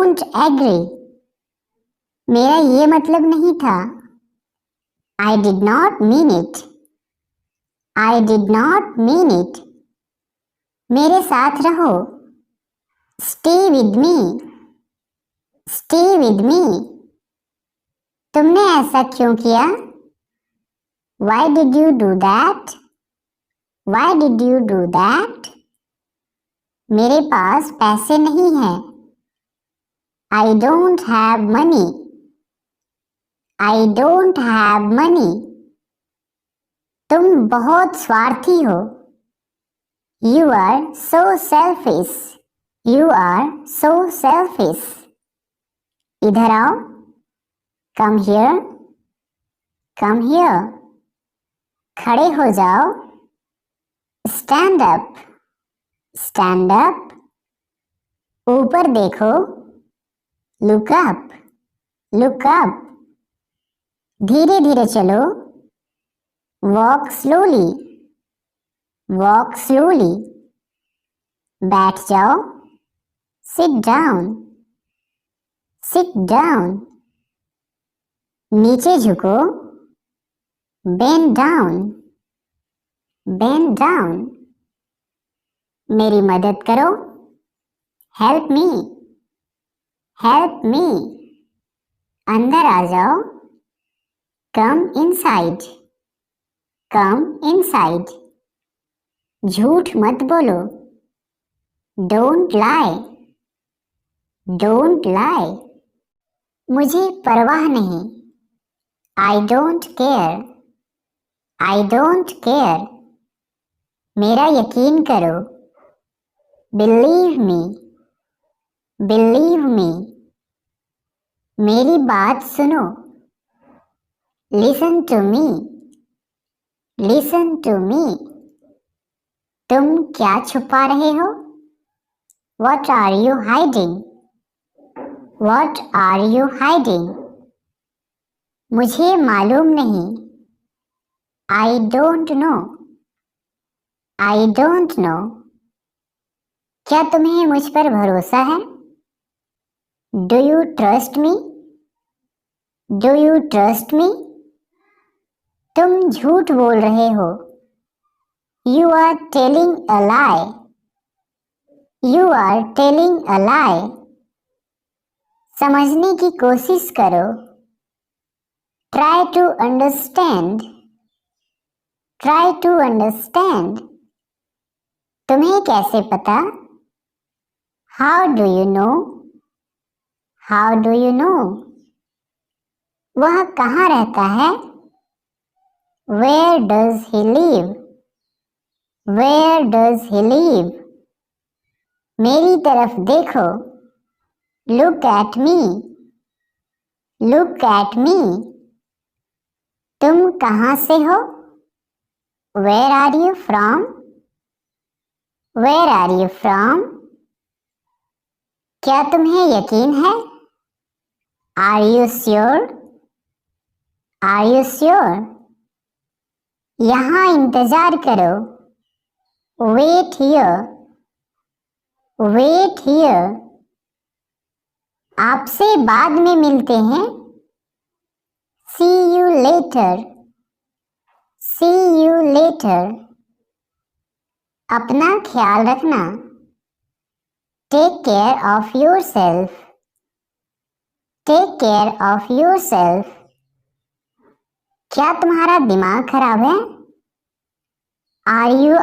Don't agree, मेरा ये मतलब नहीं था। I did not mean it, I did not mean it. मेरे साथ रहो, stay with me, stay with me. तुमने ऐसा क्यों किया? Why did you do that? Why did you do that? मेरे पास पैसे नहीं हैं। I don't have money, I don't have money। तुम बहुत स्वार्थी हो। You are so selfish, you are so selfish। इधर आओ, come here, come here। खड़े हो जाओ, स्टैंड अप, स्टैंड अप। ऊपर देखो, लुक अप, लुक अप। धीरे धीरे चलो, वॉक स्लोली, वॉक स्लोली। बैठ जाओ, सिट डाउन, सिट डाउन। नीचे झुको, बेंड डाउन, बेंड डाउन। मेरी मदद करो, हेल्प मी, हेल्प मी। अंदर आ जाओ, कम इनसाइड, कम इनसाइड। झूठ मत बोलो, डोंट लाई, डोंट लाई। मुझे परवाह नहीं, I don't care, I don't care. मेरा यकीन करो, बिलीव मी, बिलीव मी। मेरी बात सुनो, listen to me, listen to me. तुम क्या छुपा रहे हो? What are you hiding? What are you hiding? मुझे मालूम नहीं, I don't know, I don't know। क्या तुम्हें मुझ पर भरोसा है? Do you trust me? Do you trust me? तुम झूठ बोल रहे हो। You are telling a lie, you are telling a lie। समझने की कोशिश करो, try to understand, try to understand। तुम्हें कैसे पता? How do you know? How do you know? वह कहाँ रहता है? Where does he live? Where does he live? मेरी तरफ देखो, look at me, look at me। तुम कहाँ से हो? Where are you from? Where are you from? क्या तुम्हें यकीन है? Are you sure? Are you sure? यहाँ इंतजार करो, wait here, wait here। आपसे बाद में मिलते हैं, see you later, see you later। अपना ख्याल रखना, take care of yourself, take care of yourself। क्या तुम्हारा दिमाग खराब है? Are you